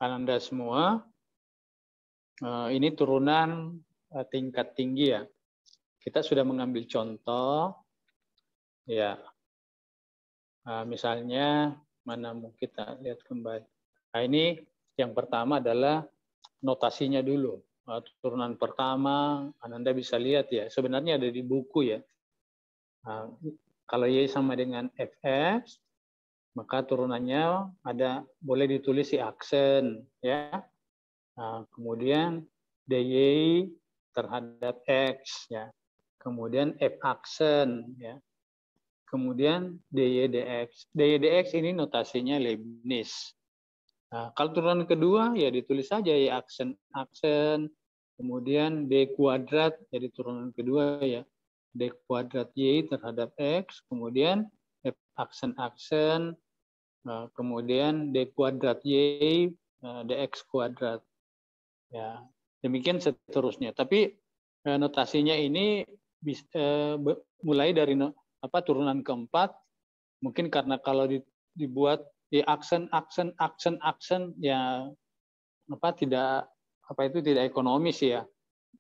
Ananda semua, ini turunan tingkat tinggi ya. Kita sudah mengambil contoh, ya. Misalnya, mana mau kita lihat kembali. Nah, ini yang pertama adalah notasinya dulu. Turunan pertama, Ananda bisa lihat ya, sebenarnya ada di buku ya. Kalau Y sama dengan FX, maka turunannya ada boleh ditulis si aksen ya. Kemudian dy terhadap x ya. Kemudian f aksen ya. Kemudian dy dx. Dy dx ini notasinya Leibniz. Kalau turunan kedua ya ditulis saja y aksen kemudian d kuadrat jadi turunan kedua ya. D kuadrat y terhadap x, kemudian f aksen kemudian d kuadrat y dx kuadrat. Ya, demikian seterusnya. Tapi notasinya ini mulai dari turunan keempat. Mungkin karena kalau dibuat di aksen ya tidak ekonomis ya,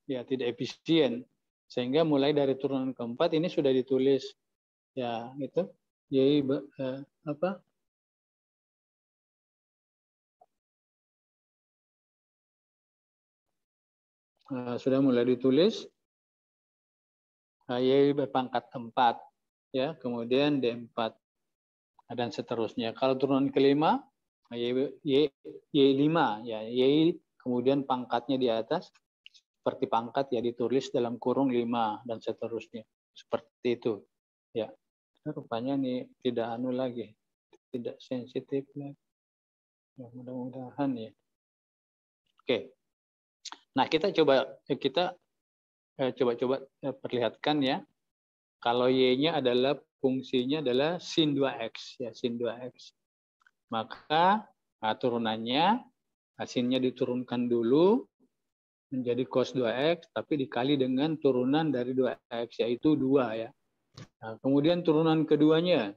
tidak efisien. Sehingga mulai dari turunan keempat ini sudah ditulis ya itu y sudah mulai ditulis Y berpangkat 4 ya, kemudian D4 dan seterusnya. Kalau turunan kelima Y5 ya, Y kemudian pangkatnya di atas seperti pangkat ya ditulis dalam kurung 5 dan seterusnya. Seperti itu. Ya. Rupanya nih tidak lagi. Tidak sensitif lagi. Ya, mudah-mudahan ya. Oke. Nah, kita coba perlihatkan ya. Kalau Y-nya adalah fungsinya adalah sin 2x ya, sin 2x. Maka turunannya sinnya diturunkan dulu menjadi cos 2x tapi dikali dengan turunan dari 2x yaitu 2 ya. Nah, kemudian turunan keduanya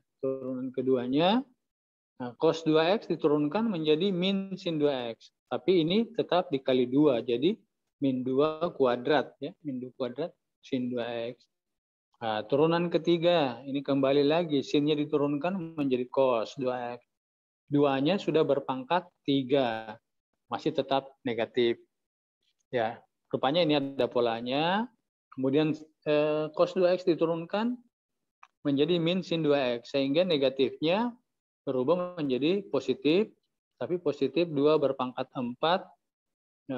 cos 2x diturunkan menjadi min sin 2x. Tapi ini tetap dikali 2 jadi min 2 kuadrat ya, min 2 kuadrat sin 2x. Nah, turunan ketiga ini kembali lagi sinnya diturunkan menjadi cos 2x. 2-nya sudah berpangkat 3. Masih tetap negatif. Ya, rupanya ini ada polanya. Kemudian cos 2x diturunkan menjadi min sin 2x sehingga negatifnya berubah menjadi positif, tapi positif 2 berpangkat 4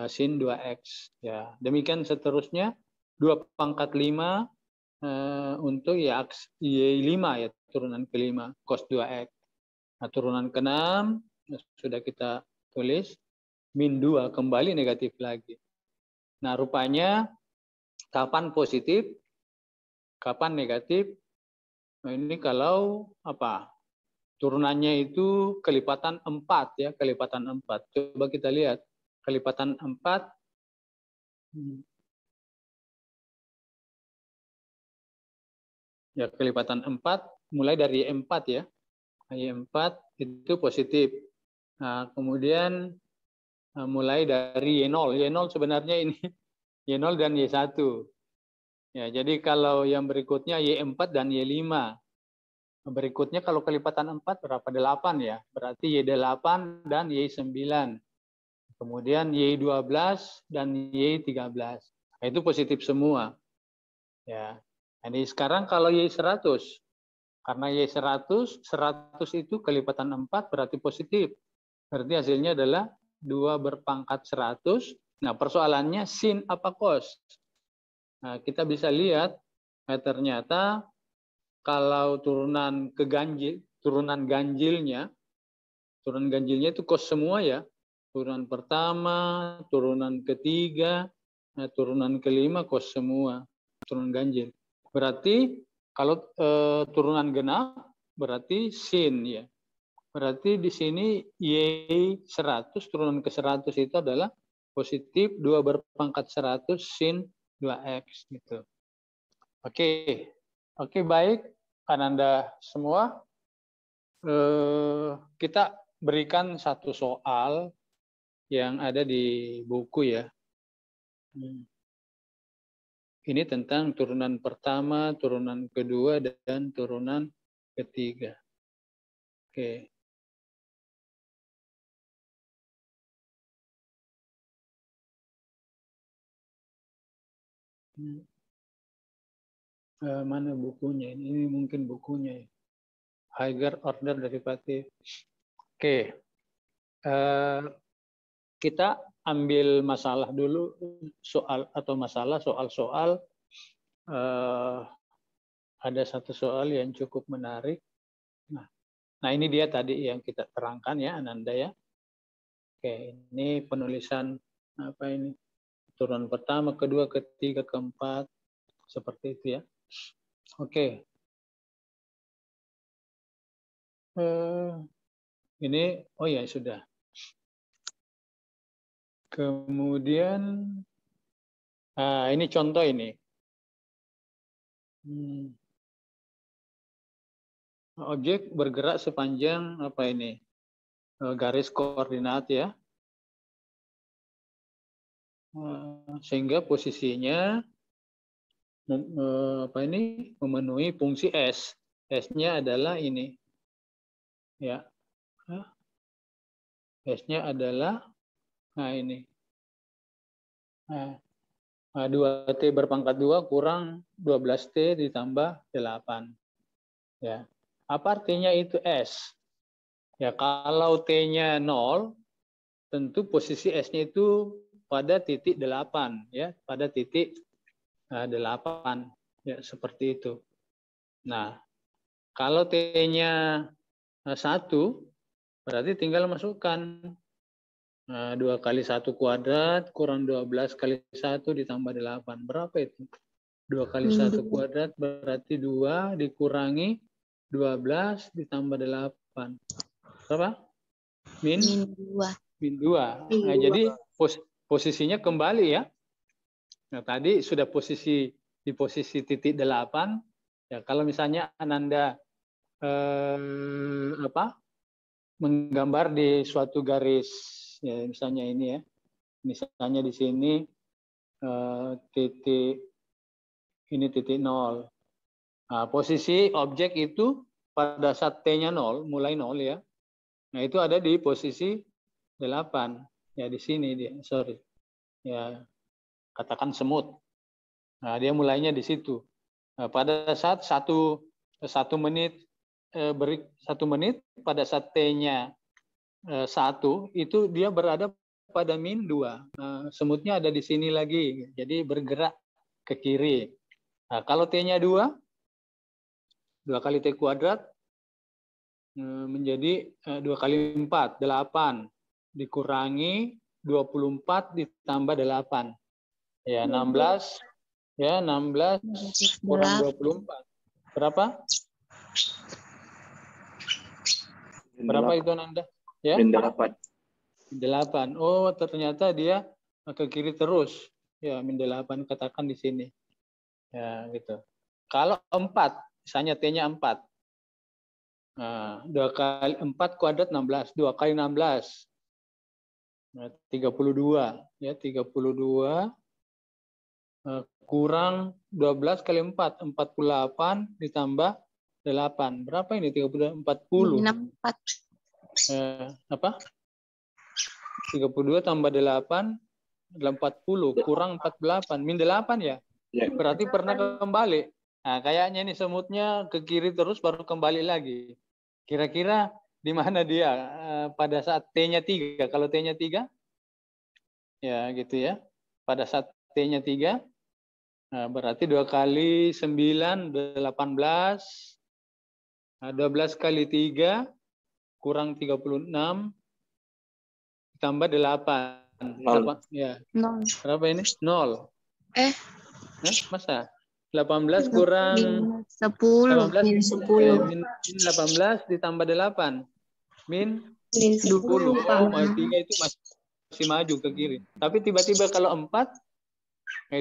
sin 2x. Ya, demikian seterusnya 2 pangkat 5 untuk Y5 ya, turunan kelima cos 2x. Nah, turunan ke-6 sudah kita tulis min 2 kembali negatif lagi. Nah, rupanya kapan positif, kapan negatif? Nah, ini kalau turunannya itu kelipatan 4 ya, kelipatan 4. Coba kita lihat kelipatan 4. Ya, kelipatan 4 mulai dari Y4 ya. Y4 itu positif. Nah, kemudian mulai dari Y0. Y0 sebenarnya ini Y0 dan Y1. Ya, jadi kalau yang berikutnya Y4 dan Y5. Berikutnya kalau kelipatan 4 berapa? 8 ya. Berarti Y8 dan Y9. Kemudian Y12 dan Y13. Nah, itu positif semua. Ya. Jadi sekarang kalau Y100, karena Y100, 100 itu kelipatan 4 berarti positif. Berarti hasilnya adalah 2 berpangkat 100. Nah, persoalannya sin apa cos? Nah, kita bisa lihat ternyata kalau turunan ganjilnya itu cos semua ya. Turunan pertama, turunan ketiga, turunan kelima cos semua, turunan ganjil. Berarti kalau turunan genap berarti sin ya. Berarti di sini Y100 turunan ke 100 itu adalah positif 2 berpangkat 100 sin 2x gitu. Oke, baik Ananda semua. Kita berikan satu soal yang ada di buku ya. Ini tentang turunan pertama, turunan kedua, dan turunan ketiga. Oke. Mana bukunya? Ini mungkin bukunya ya. Higher order derivative. Oke. Kita ambil masalah dulu, soal-soal. Ada satu soal yang cukup menarik. Nah, ini dia tadi yang kita terangkan ya, Ananda ya. Oke, ini penulisan apa ini? Turunan pertama, kedua, ketiga, keempat, seperti itu ya. Oke. Ini, oh ya sudah. Kemudian, ini contoh ini. Objek bergerak sepanjang apa ini? Garis koordinat ya. Sehingga posisinya apa ini? Memenuhi fungsi S. S-nya adalah ini. Ya. S-nya adalah ini. 2T berpangkat 2 kurang 12T ditambah 8. Ya. Apa artinya itu S? Ya, kalau T-nya 0, tentu posisi S-nya itu pada titik 8, ya, pada titik 8, ya, seperti itu. Nah, kalau T-nya 1, berarti tinggal masukkan 2 kali 1 kuadrat kurang 12 kali 1 ditambah 8. Berapa itu? 2 kali 1 kuadrat berarti 2 dikurangi 12 ditambah 8. Berapa? Min 2. Min 2. Nah, jadi posisinya kembali ya. Nah, tadi sudah di posisi titik 8. Ya, kalau misalnya Ananda menggambar di suatu garis, ya, misalnya ini ya. Misalnya di sini titik 0. Nah, posisi objek itu pada saat T-nya 0, mulai 0 ya. Nah, itu ada di posisi 8. Ya, di sini dia, sorry. Ya, katakan semut. Nah, dia mulainya di situ. Nah, pada saat 1 menit pada saat T-nya 1 itu dia berada pada min 2. Nah, semutnya ada di sini lagi. Jadi bergerak ke kiri. Nah, kalau T-nya 2 kali T kuadrat menjadi 2 kali 4, 8. Dikurangi 24 ditambah 8. Ya, 16. Ya, 16 kurang 24. Berapa? Berapa itu, Nanda? Ya? 8. 8. Oh, ternyata dia ke kiri terus. Ya, min 8 katakan di sini. Ya, gitu. Kalau 4, misalnya T-nya 4. Nah, 2 kali 4 kuadrat 16. 2 kali 16. Nah, 32. Ya, 32 kurang 12 kali 4. 48 ditambah 8. Berapa ini? 32, 40. 4. Apa? 32 tambah 8, 40. Kurang 48. Min 8 ya? Berarti pernah kembali. Nah, kayaknya ini semutnya ke kiri terus baru kembali lagi. Kira-kira di mana dia pada saat T-nya 3? Kalau T-nya 3, ya gitu ya. Pada saat T-nya 3, nah, berarti 2 kali 9, 18. Nah, 12 kali 3, kurang 36, tambah 8. 0. Ya. 0. Berapa ini? 0. Masa? 18 kurang 10. 18, Min 10. min 18 ditambah 8. Min 10. 10. Oh, 3 itu masih maju ke kiri. Tapi tiba-tiba kalau 4,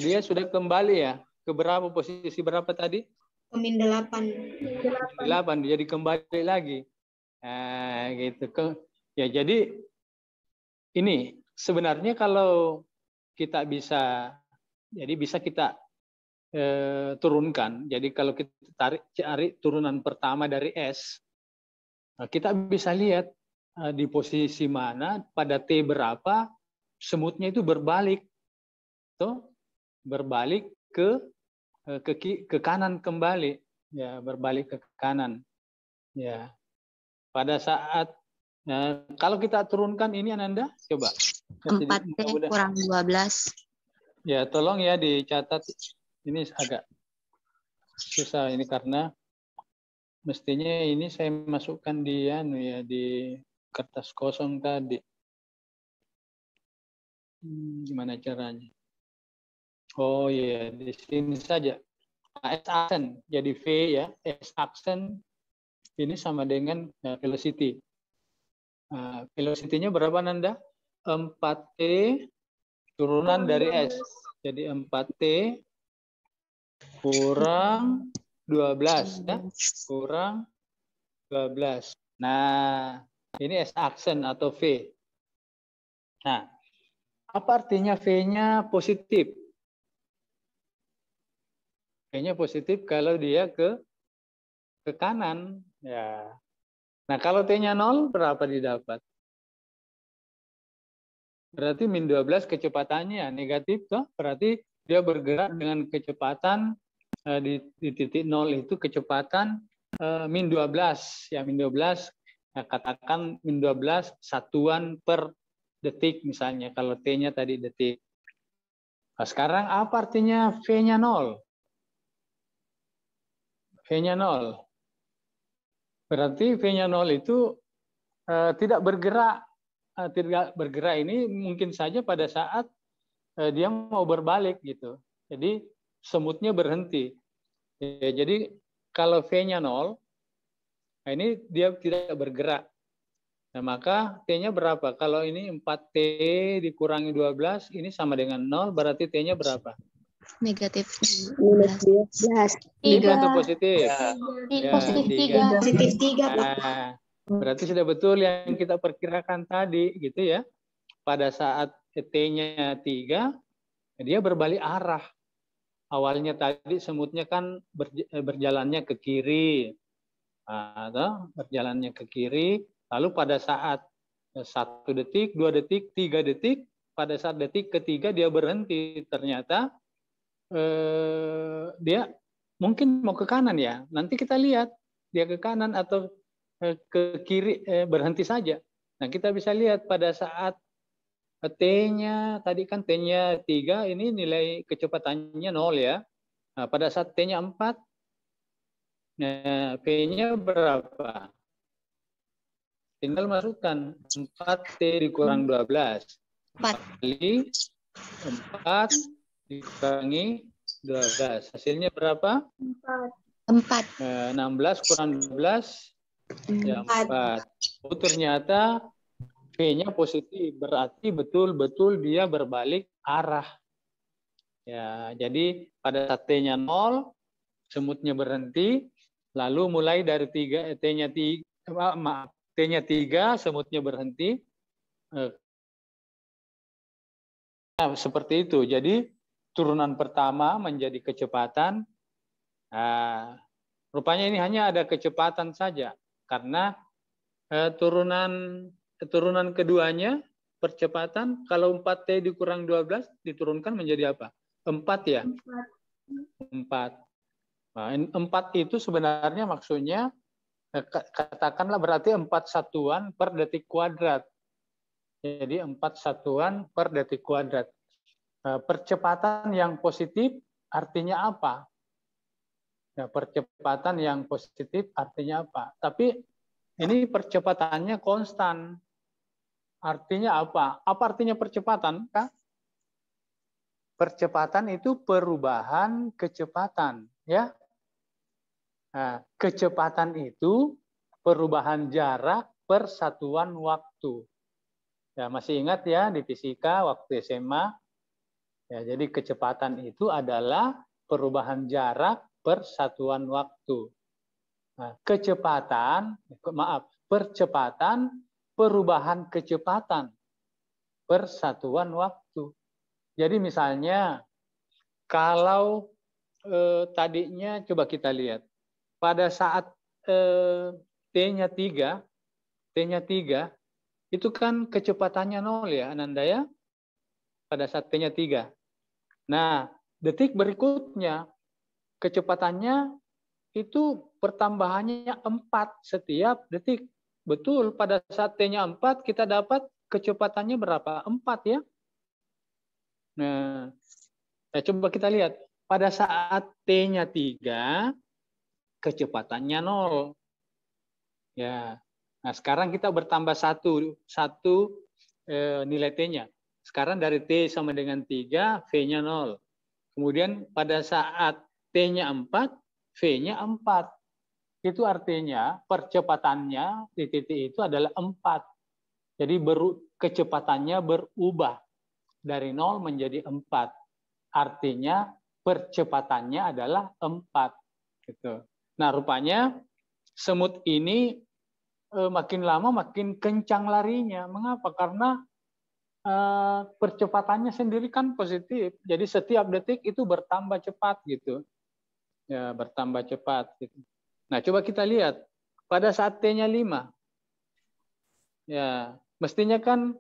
dia sudah kembali ya. Ke berapa, posisi berapa tadi? Ke min 8. 8, jadi kembali lagi. Nah, gitu. Ya, jadi ini sebenarnya kalau kita bisa, jadi bisa kita turunkan. Jadi kalau kita cari turunan pertama dari S, kita bisa lihat di posisi mana pada T berapa semutnya itu berbalik, tuh berbalik ke kanan kembali, ya berbalik ke kanan, ya. Pada saat kalau kita turunkan ini Ananda, coba. 4T kurang 12. Ya, tolong ya dicatat. Ini agak susah ini karena mestinya ini saya masukkan di di kertas kosong tadi. Gimana caranya? Oh iya, di sini saja. S aksen jadi V ya, S aksen ini sama dengan velocity. Velocity-nya berapa Nanda? 4T turunan dari S. Jadi 4T kurang 12 ya, kurang 12. Nah, ini S aksen atau V. Nah, apa artinya V-nya positif? V-nya positif kalau dia ke kanan, ya. Nah, kalau T-nya 0 berapa didapat? Berarti min 12 kecepatannya negatif toh, berarti dia bergerak dengan kecepatan di titik 0 itu kecepatan min 12 ya, min 12 ya, katakan min 12 satuan per detik misalnya kalau T-nya tadi detik. Nah, sekarang apa artinya V-nya 0? V-nya 0. Berarti V-nya 0 itu tidak bergerak. Tidak bergerak ini mungkin saja pada saat dia mau berbalik gitu. Jadi semutnya berhenti. Ya, jadi kalau V-nya 0, nah ini dia tidak bergerak. Nah, maka T-nya berapa? Kalau ini 4T dikurangi 12, ini sama dengan 0, berarti T-nya berapa? Negatif Negatif atau positif? Ya, Positif 3. Nah, berarti sudah betul yang kita perkirakan tadi, gitu ya. Pada saat T-nya 3, dia berbalik arah. Awalnya tadi semutnya kan berjalannya ke kiri, atau berjalannya ke kiri, lalu pada saat 1 detik, 2 detik, 3 detik, pada saat detik ketiga dia berhenti. Ternyata dia mungkin mau ke kanan ya. Nanti kita lihat dia ke kanan atau ke kiri, berhenti saja. Nah, kita bisa lihat pada saat T-nya, tadi kan T-nya 3, ini nilai kecepatannya 0 ya. Nah, pada saat T-nya 4, nah, P-nya berapa? Tinggal masukkan 4T dikurang 12. 4 kali 4 dikurangi 12. Hasilnya berapa? 4. 16 kurang 12, ya 4. Oh, ternyata V-nya positif, berarti betul-betul dia berbalik arah. Ya, jadi pada saat T-nya 0, semutnya berhenti, lalu mulai dari T-nya 3, semutnya berhenti. Nah, seperti itu. Jadi turunan pertama menjadi kecepatan. Nah, rupanya ini hanya ada kecepatan saja, karena turunan keduanya percepatan, kalau 4T dikurang 12 diturunkan menjadi apa? 4 ya? 4. Nah, 4 itu sebenarnya maksudnya katakanlah berarti 4 satuan per detik kuadrat. Jadi 4 satuan per detik kuadrat. Percepatan yang positif artinya apa? Ya, percepatan yang positif artinya apa? Tapi ini percepatannya konstan. Artinya apa? Apa artinya percepatan, Kak? Percepatan itu perubahan kecepatan, ya. Nah, kecepatan itu perubahan jarak per satuan waktu. Ya, masih ingat ya di fisika waktu SMA? Ya, jadi kecepatan itu adalah perubahan jarak per satuan waktu. Nah, percepatan, perubahan kecepatan. persatuan waktu. Jadi misalnya kalau tadinya coba kita lihat pada saat T-nya 3 itu kan kecepatannya 0 ya Ananda ya. Pada saat T-nya 3. Nah, detik berikutnya kecepatannya itu pertambahannya 4 setiap detik. Betul, pada saat T-nya 4 kita dapat kecepatannya berapa? 4 ya. Nah, coba kita lihat. Pada saat T-nya 3, kecepatannya 0. Ya. Nah, sekarang kita bertambah satu nilai T-nya. Sekarang dari T sama dengan 3, V-nya 0. Kemudian pada saat T-nya 4, V-nya 4. Itu artinya percepatannya di titik itu adalah 4. Jadi kecepatannya berubah dari 0 menjadi 4. Artinya percepatannya adalah 4. Gitu. Nah, rupanya semut ini makin lama makin kencang larinya. Mengapa? Karena percepatannya sendiri kan positif. Jadi setiap detik itu bertambah cepat gitu. Ya, bertambah cepat gitu. Nah, coba kita lihat pada saat T-nya 5. Ya, mestinya kan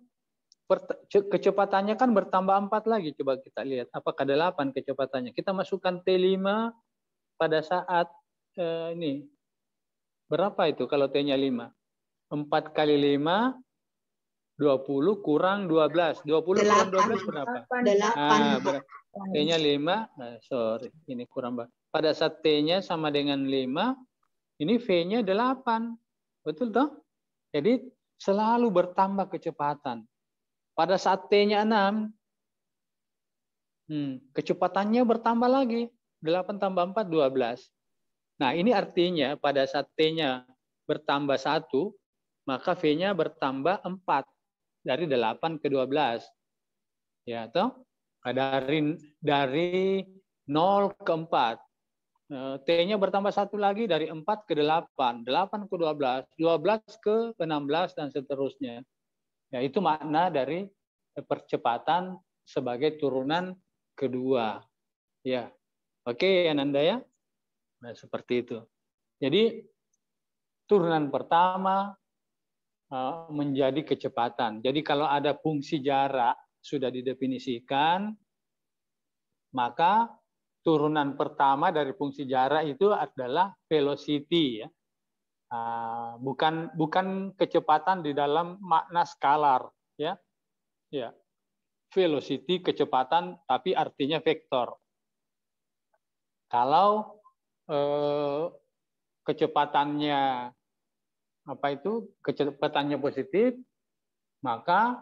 kecepatannya kan bertambah 4 lagi. Coba kita lihat apakah 8 kecepatannya. Kita masukkan T5 pada saat ini. Berapa itu kalau T-nya 5? 4 kali 5 20 kurang 12. 20 kurang 12 berapa? 8. T-nya 5. Sorry, ini kurang. Pada saat T-nya sama dengan 5, ini V-nya 8. Betul toh? Jadi selalu bertambah kecepatan. Pada saat T-nya 6, kecepatannya bertambah lagi. 8 tambah 4, 12. Nah, ini artinya pada saat T-nya bertambah 1, maka V-nya bertambah 4. Dari 8 ke 12. Ya, toh? Dari 0 ke 4. T-nya bertambah 1 lagi dari 4 ke 8. 8 ke 12. 12 ke 16 dan seterusnya. Ya, itu makna dari percepatan sebagai turunan kedua. Ya. Oke, Ananda ya. Nah, seperti itu. Jadi turunan pertama menjadi kecepatan. Jadi kalau ada fungsi jarak sudah didefinisikan, maka turunan pertama dari fungsi jarak itu adalah velocity ya. Bukan kecepatan di dalam makna skalar ya. Ya. Velocity kecepatan tapi artinya vektor. Kalau kecepatannya kecepatannya positif, maka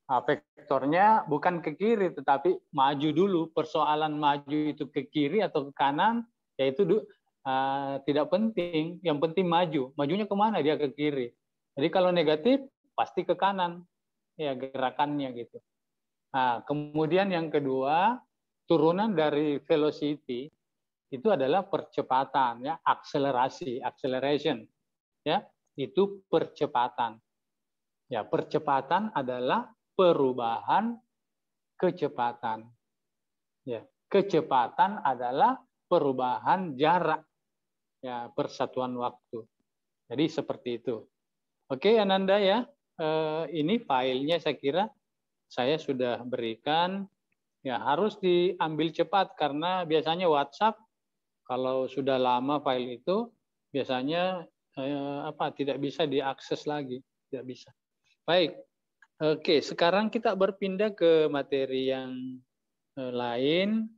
vektornya bukan ke kiri tetapi maju dulu. Persoalan maju itu ke kiri atau ke kanan yaitu tidak penting. Yang penting maju. Majunya kemana? Dia ke kiri. Jadi kalau negatif pasti ke kanan ya gerakannya gitu. Nah, kemudian yang kedua, turunan dari velocity itu adalah percepatan ya, acceleration ya. Itu percepatan. Ya, percepatan adalah perubahan kecepatan. Ya, kecepatan adalah perubahan jarak. Ya, persatuan waktu. Jadi seperti itu. Oke, Ananda ya. Ini filenya saya kira saya sudah berikan. Ya, harus diambil cepat karena biasanya WhatsApp kalau sudah lama file itu biasanya tidak bisa diakses lagi, tidak bisa. Baik, oke. Sekarang kita berpindah ke materi yang lain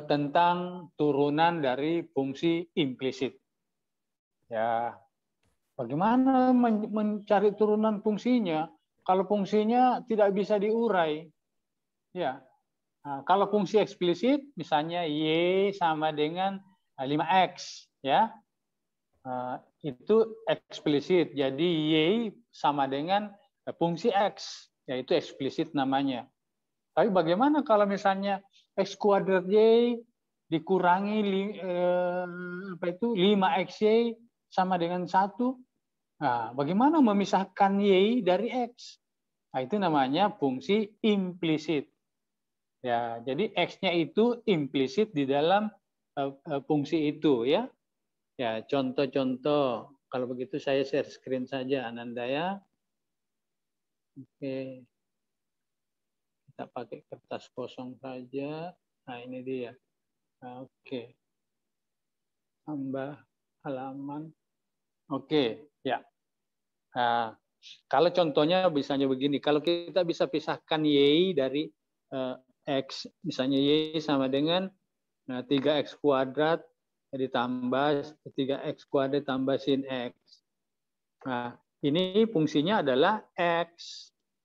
tentang turunan dari fungsi implisit. Ya, bagaimana mencari turunan fungsinya? Kalau fungsinya tidak bisa diurai, ya. Nah, kalau fungsi eksplisit, misalnya y sama dengan 5x, ya. Itu eksplisit. Jadi y sama dengan fungsi x, yaitu eksplisit namanya. Tapi bagaimana kalau misalnya x kuadrat y dikurangi 5xy sama dengan 1? Nah, bagaimana memisahkan y dari x? Nah, itu namanya fungsi implisit. Ya, jadi X-nya itu implisit di dalam fungsi itu ya. Ya, contoh-contoh. Kalau begitu saya share screen saja Ananda ya. Oke. Kita pakai kertas kosong saja. Nah, ini dia. Oke. Tambah halaman. Oke, ya. Nah, kalau contohnya misalnya begini, kalau kita bisa pisahkan Y dari X, misalnya Y sama dengan 3X kuadrat ditambah 3X kuadrat tambah sin X. Nah, ini fungsinya adalah eksplisit.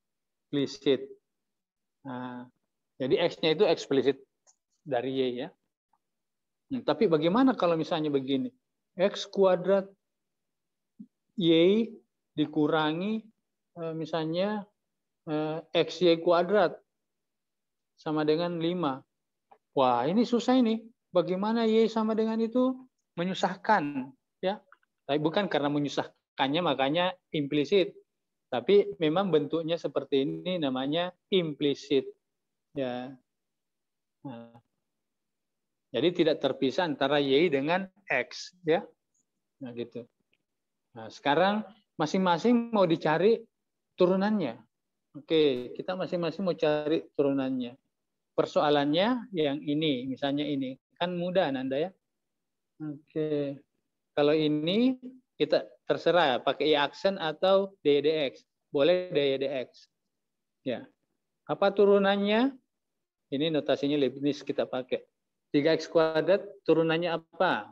Nah, jadi X-nya itu eksplisit dari Y ya. Tapi bagaimana kalau misalnya begini? X kuadrat Y dikurangi misalnya XY kuadrat sama dengan 5. Wah, ini susah ini. Bagaimana Y sama dengan itu? Menyusahkan. Ya. Tapi bukan karena menyusahkannya makanya implisit. Tapi memang bentuknya seperti ini namanya implisit. Ya. Nah, jadi tidak terpisah antara Y dengan X. Ya. Nah, gitu. Nah, sekarang masing-masing mau dicari turunannya. Oke, kita masing-masing mau cari turunannya. Persoalannya yang ini, misalnya ini. Kan mudah, Nanda ya. Oke. Kalau ini kita terserah pakai Y aksen atau DYDX. Boleh DYDX. Ya. Apa turunannya? Ini notasinya Leibniz kita pakai. 3X kuadrat turunannya apa?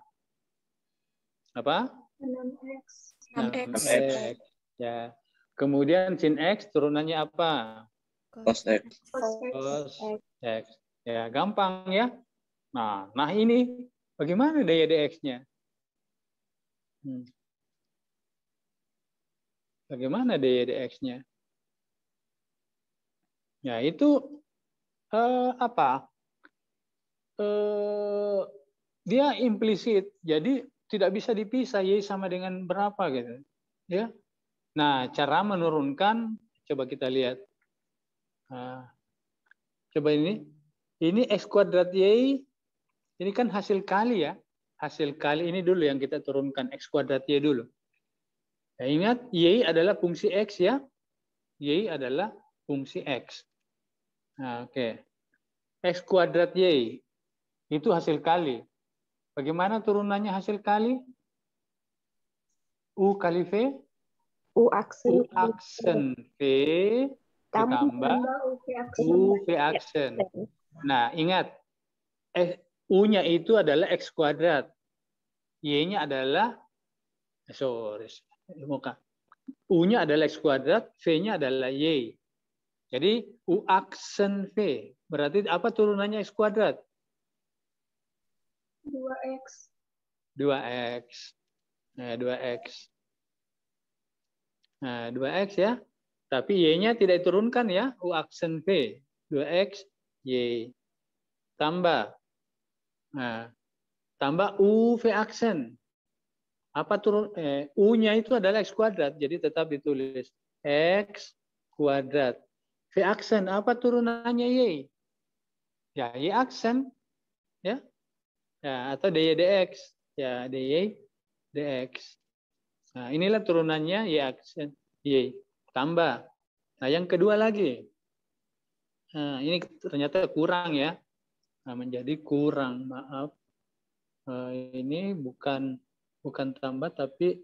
Apa? 6X. 6X. Ya. Kemudian sin X turunannya apa? Cos X. Cos X. Ya, gampang ya. Nah ini bagaimana daya DX-nya? Bagaimana daya DX-nya? Ya, itu apa? Dia implisit. Jadi tidak bisa dipisah Y sama dengan berapa gitu. Ya. Nah, cara menurunkan coba kita lihat. Coba ini X kuadrat Y, ini kan hasil kali ya. Hasil kali ini dulu yang kita turunkan, X kuadrat Y dulu. Ya, ingat, Y adalah fungsi X ya. Y adalah fungsi X. Nah, oke. X kuadrat Y, itu hasil kali. Bagaimana turunannya hasil kali? U kali V? U aksen V ditambah U V aksen. Nah, ingat, U-nya itu adalah X kuadrat. Y-nya adalah, U-nya adalah X kuadrat, V-nya adalah Y. Jadi, U aksen V. Berarti apa turunannya X kuadrat? 2X. 2X. Nah, 2X. Nah, 2X ya. Tapi Y-nya tidak diturunkan ya. U aksen V. 2X, Y. Tambah. Nah, tambah U V aksen. Apa turun? U-nya itu adalah X kuadrat. Jadi tetap ditulis X kuadrat. V aksen. Apa turunannya Y? Ya, Y aksen. Ya. Ya, atau DY DX. Ya, DY DX. Nah, inilah turunannya Y aksen Y. Tambah. Nah, yang kedua lagi. Nah, ini ternyata kurang ya. Nah, menjadi kurang. Maaf. Ini bukan tambah tapi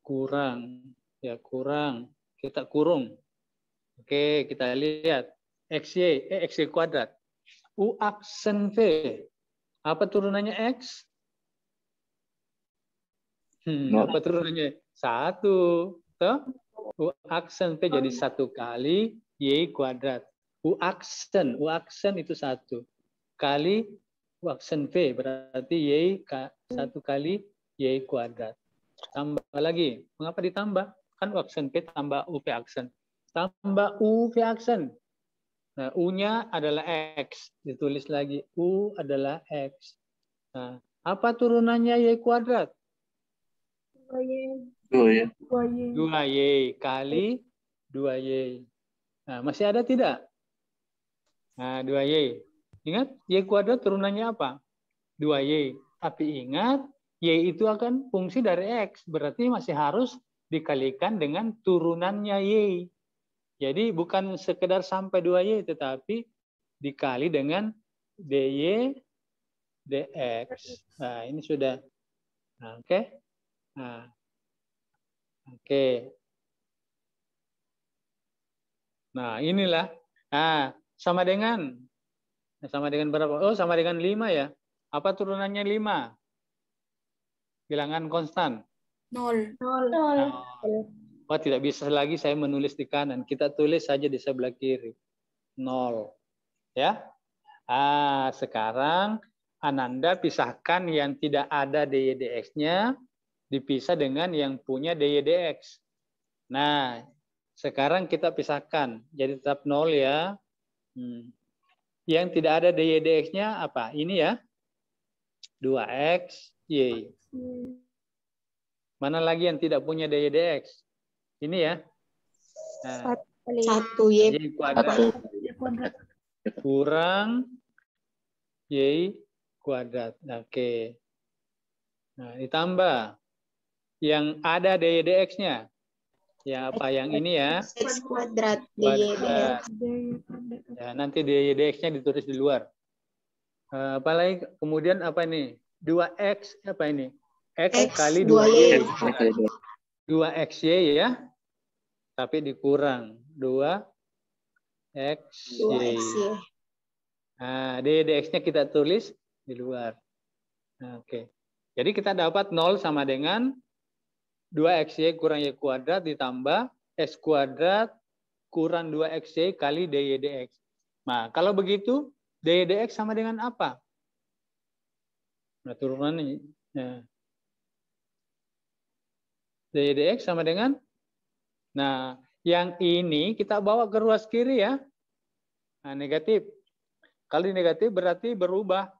kurang. Ya, kurang. Kita kurung. Oke, kita lihat. XY kuadrat. U aksen V. Apa turunannya X? Apa turunannya? 1. Tuh. U aksen V jadi 1 kali Y kuadrat. U aksen itu 1 kali U aksen V berarti Y 1 kali Y kuadrat. Tambah lagi. Mengapa ditambah? Kan U aksen V tambah U V aksen. Tambah U V aksen. Nah, U-nya adalah X. Ditulis lagi. U adalah X. Nah, apa turunannya Y kuadrat? 2Y kali 2Y. Nah, masih ada tidak? Nah, 2Y. Ingat, Y kuadrat turunannya apa? 2Y. Tapi ingat, Y itu akan fungsi dari X. Berarti masih harus dikalikan dengan turunannya Y. Jadi bukan sekedar sampai 2Y, tetapi dikali dengan DY, DX. Nah, ini sudah. Nah, oke. Nah, oke. Nah, inilah. Nah, sama dengan berapa? Oh, sama dengan 5 ya. Apa turunannya 5? Bilangan konstan. 0. Nah, oh, tidak bisa lagi saya menulis di kanan. Kita tulis saja di sebelah kiri. 0. Ya. Sekarang Ananda pisahkan yang tidak ada DY/DX-nya dipisah dengan yang punya DY/DX. Nah, sekarang kita pisahkan. Jadi tetap 0 ya. Yang tidak ada DY/DX-nya apa? Ini ya. 2X, Y. Mana lagi yang tidak punya DY/DX? Ini ya. Nah, 1Y kuadrat kurang Y kuadrat. Oke. Nah, ditambah yang ada DY/DX-nya. Ya, apa yang ini ya? X kuadrat Kuadrat. DY/DX. Ya, nanti DY/DX-nya ditulis di luar. Apalagi kemudian apa ini? 2X apa ini? X kali 2Y. 2XY ya. Tapi dikurang 2XY. Nah, DX-nya kita tulis di luar. Oke. Jadi kita dapat 0 sama dengan 2XY kurang Y kuadrat ditambah X kuadrat kurang 2XY kali DY/DX. Nah, kalau begitu DY/DX sama dengan apa? Nah, turunannya. Nah. DY/DX sama dengan, nah, yang ini kita bawa ke ruas kiri ya. Nah, negatif. Kalau negatif berarti berubah.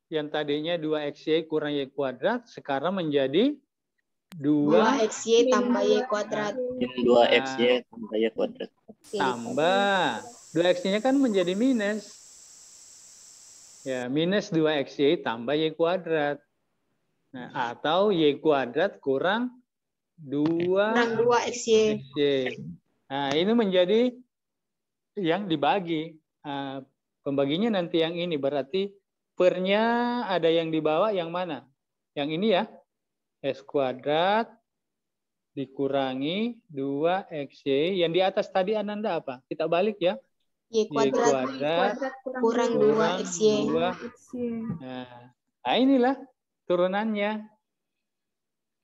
Yang tadinya 2XY kurang Y kuadrat, sekarang menjadi 2XY tambah Y kuadrat. 2XY tambah Y kuadrat. Tambah. 2XY-nya kan menjadi minus. Ya, minus 2XY tambah Y kuadrat. Nah, atau Y kuadrat kurang 2XY. Nah, ini menjadi yang dibagi. Pembaginya nanti yang ini. Berarti pernya ada yang di bawah yang mana? Yang ini ya. X kuadrat dikurangi 2XY. Yang di atas tadi Ananda apa? Kita balik ya. Y kuadrat kurang 2XY. Nah, inilah turunannya.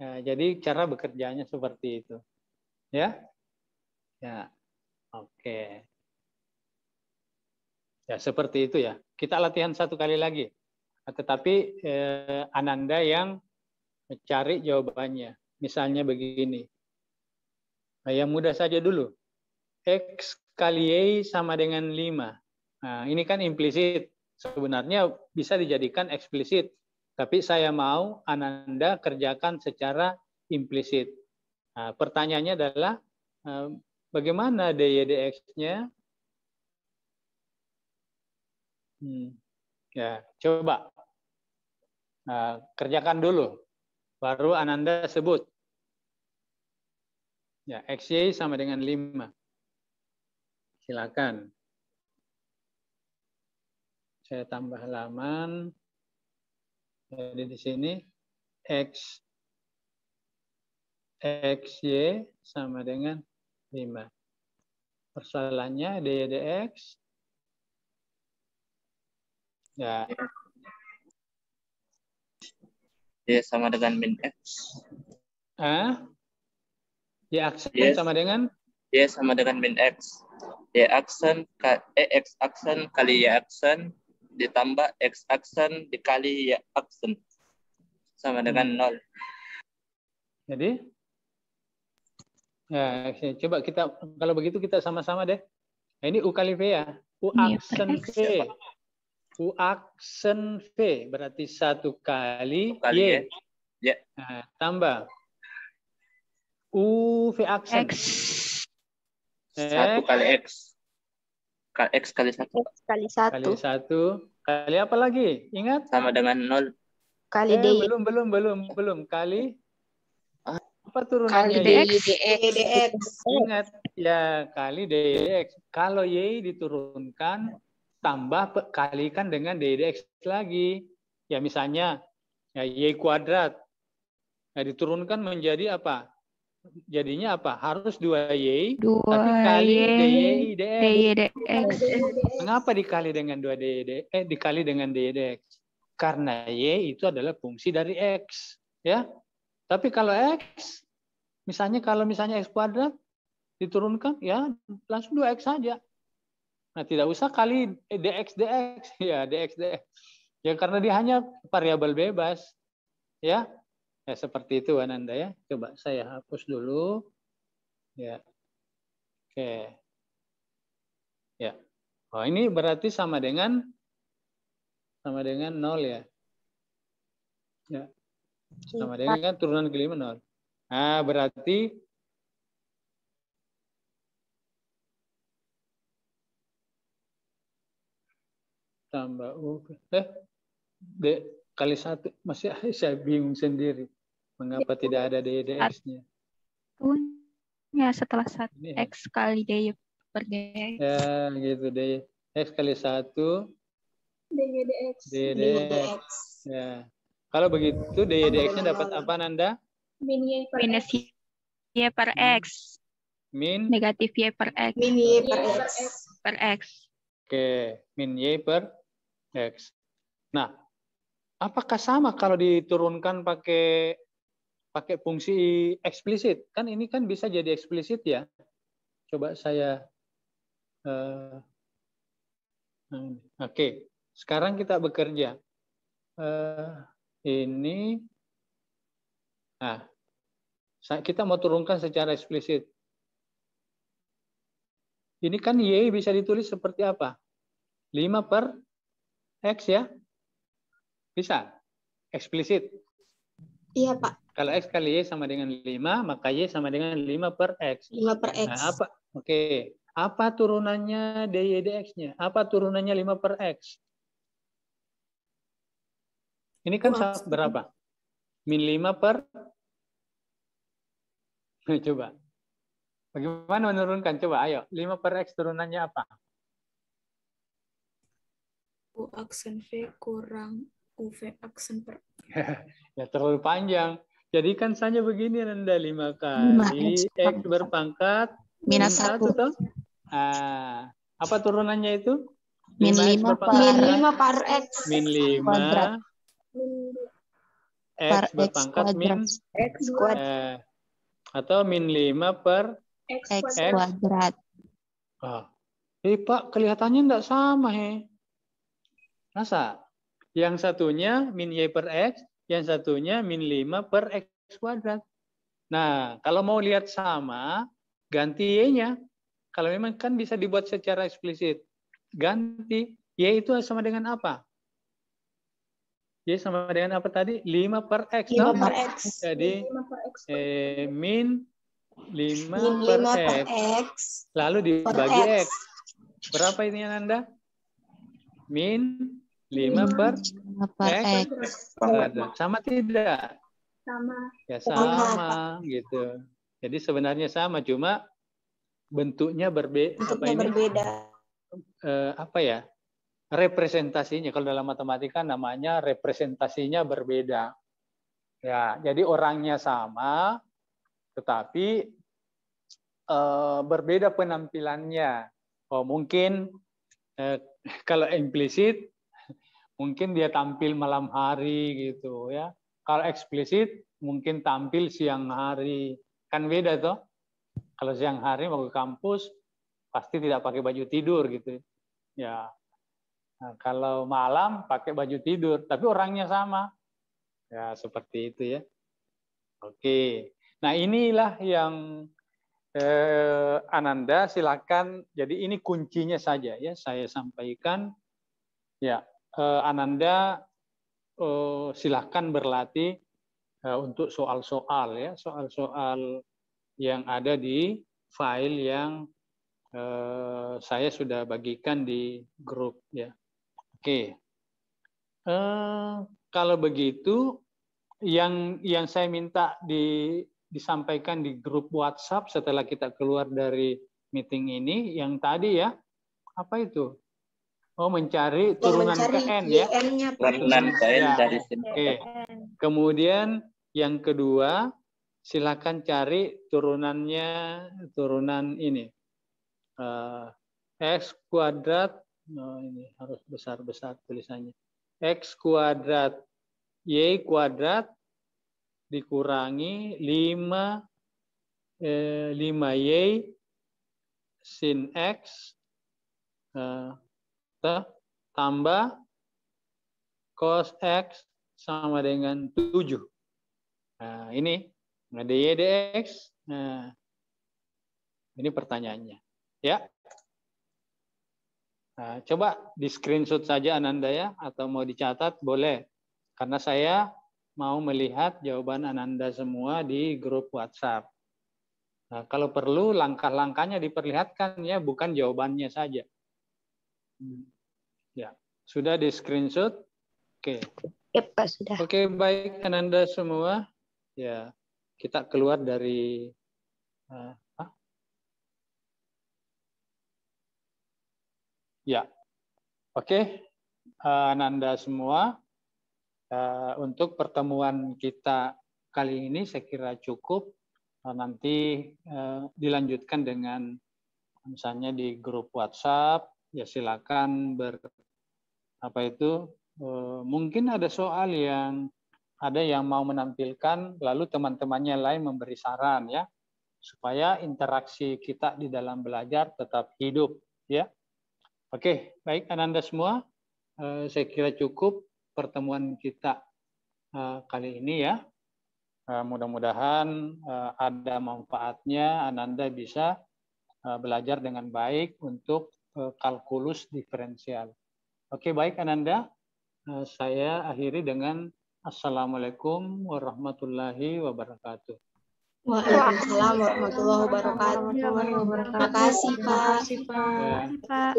Nah, jadi cara bekerjanya seperti itu. Ya. Ya. Oke. Ya, seperti itu ya. Kita latihan satu kali lagi. Tetapi Ananda yang mencari jawabannya. Misalnya begini. Nah, yang mudah saja dulu. X kali Y sama dengan 5. Nah, ini kan implisit. Sebenarnya bisa dijadikan eksplisit. Tapi saya mau Ananda kerjakan secara implisit. Nah, pertanyaannya adalah bagaimana DY/DX-nya? Ya, coba kerjakan dulu. Baru Ananda sebut. Ya, XY sama dengan 5. Silakan. Saya tambah halaman. Jadi di sini XY sama dengan 5. Persoalannya DY/DX. Ya. Y sama dengan min X. Y aksen sama dengan? Y sama dengan min X. X aksen kali Y aksen ditambah X aksen dikali Y aksen sama dengan 0. Jadi, ya, coba kita, kalau begitu kita sama-sama deh. Nah, ini U kali V ya. U aksen V. U aksen V berarti 1 kali Y. Ya. Nah, tambah. U V aksen. X. 1 kali X. X kali 1. X kali Kali 1 1. Kali apa lagi? Ingat? Sama dengan 0. kali DY. Belum. Kali apa Kali turunannya? DX. Ingat, ya kali DX. Kalau Y diturunkan, tambah kalikan dengan DX lagi. Ya misalnya, ya Y kuadrat. Nah, diturunkan menjadi apa? Jadinya apa? Harus 2Y, tapi kali DY DX. Mengapa dikali dengan 2 dikali dengan DY DX? Karena Y itu adalah fungsi dari X. Ya. Tapi kalau X, kalau misalnya X kuadrat, diturunkan, ya langsung 2X saja. Nah, tidak usah kali DX. Ya, DX. Ya, karena dia hanya variabel bebas. Ya, seperti itu Ananda ya. Coba saya hapus dulu. Ya. Oke. Ya. Oh, ini berarti sama dengan 0 ya. Ya. Sama dengan kan turunan kelima 0. Nah, berarti tambah D kali 1 masih saya bingung sendiri. Mengapa tidak ada DX-nya? Ya, setelah 1X kali DY per DX. Ya, gitu deh. X kali 1 DX. DX. Ya. Kalau begitu DX-nya dapat apa Nanda? Min Y per Minus X. Y per X. Min Negatif Y per X. Min Y per X. Per X. Oke, min Y per X. Nah, apakah sama kalau diturunkan pakai fungsi eksplisit? Kan ini kan bisa jadi eksplisit ya. Coba saya Oke, sekarang kita bekerja. Ini kita mau turunkan secara eksplisit. Ini kan Y bisa ditulis seperti apa? 5 per X ya? Bisa? Eksplisit? Iya, Pak. Kalau X kali Y sama dengan 5, maka Y sama dengan 5 per X. 5 per X. Nah, apa? Oke. Apa turunannya DY DX-nya? Apa turunannya 5 per X? Ini kan berapa? Min 5 per? Coba. Bagaimana menurunkan? Coba, ayo. 5 per X turunannya apa? U aksen V kurang UV aksen per. Ya, terlalu panjang. Jadikan saja begini, Anda 5 kali X berpangkat minus 1 toh? Apa turunannya itu? Min 5 per X. Min 5 kuadrat. X berpangkat min X kuadrat. Atau min 5 per X kuadrat. Pak, kelihatannya enggak sama, Masa? Yang satunya min Y per X, yang satunya min 5 per X kuadrat. Nah, kalau mau lihat sama, ganti Y-nya. Kalau memang kan bisa dibuat secara eksplisit. Ganti. Y itu sama dengan apa? Y sama dengan apa tadi? 5 per X. 5 per X. Jadi, min 5 Min per 5 per X. X. Lalu dibagi X. Berapa ini Anda? Min 5 per X. Sama tidak? Sama. Ya sama gitu. Jadi sebenarnya sama, cuma bentuknya berbeda. Representasinya kalau dalam matematika namanya representasinya berbeda. Ya, jadi orangnya sama, tetapi berbeda penampilannya. Mungkin kalau implisit mungkin dia tampil malam hari gitu ya. Kalau eksplisit mungkin tampil siang hari. Kan beda toh. Kalau siang hari mau ke kampus pasti tidak pakai baju tidur gitu. Ya. Nah, kalau malam pakai baju tidur, tapi orangnya sama. Ya, seperti itu ya. Oke. Nah, inilah yang Ananda silakan. Jadi ini kuncinya saja ya saya sampaikan. Ya, Ananda silakan berlatih untuk soal-soal ya, soal-soal yang ada di file yang saya sudah bagikan di grup ya. Oke. Kalau begitu, yang saya minta disampaikan di grup WhatsApp setelah kita keluar dari meeting ini, yang tadi ya, apa itu? Oh, mencari turunan ke N ya. Turunan ke N dari sin. Oke. Kemudian yang kedua, silakan cari turunan ini. X kuadrat, ini harus besar-besar tulisannya. X kuadrat Y kuadrat dikurangi 5Y sin X tambah cos X sama dengan 7. Nah, ini ada Y dx. Nah, ini pertanyaannya. Ya. Nah, coba di screenshot saja Ananda ya, atau mau dicatat boleh. Karena saya mau melihat jawaban Ananda semua di grup WhatsApp. Nah, kalau perlu langkah-langkahnya diperlihatkan ya, bukan jawabannya saja. Ya, sudah di screenshot? Oke. Ya, Pak, sudah. Oke, baik Ananda semua. Ya, kita keluar dari ya. Oke. Ananda semua. Untuk pertemuan kita kali ini saya kira cukup. Nanti dilanjutkan dengan misalnya di grup WhatsApp. Ya silakan mungkin ada soal yang ada yang mau menampilkan, lalu teman-temannya lain memberi saran ya, supaya interaksi kita di dalam belajar tetap hidup ya. Oke, baik Ananda semua, saya kira cukup pertemuan kita kali ini ya. Mudah-mudahan ada manfaatnya, Ananda bisa belajar dengan baik untuk kalkulus diferensial. Oke, baik Ananda. Saya akhiri dengan Assalamualaikum warahmatullahi wabarakatuh. Waalaikumsalam warahmatullahi wabarakatuh. Terima kasih, Pak. Pak.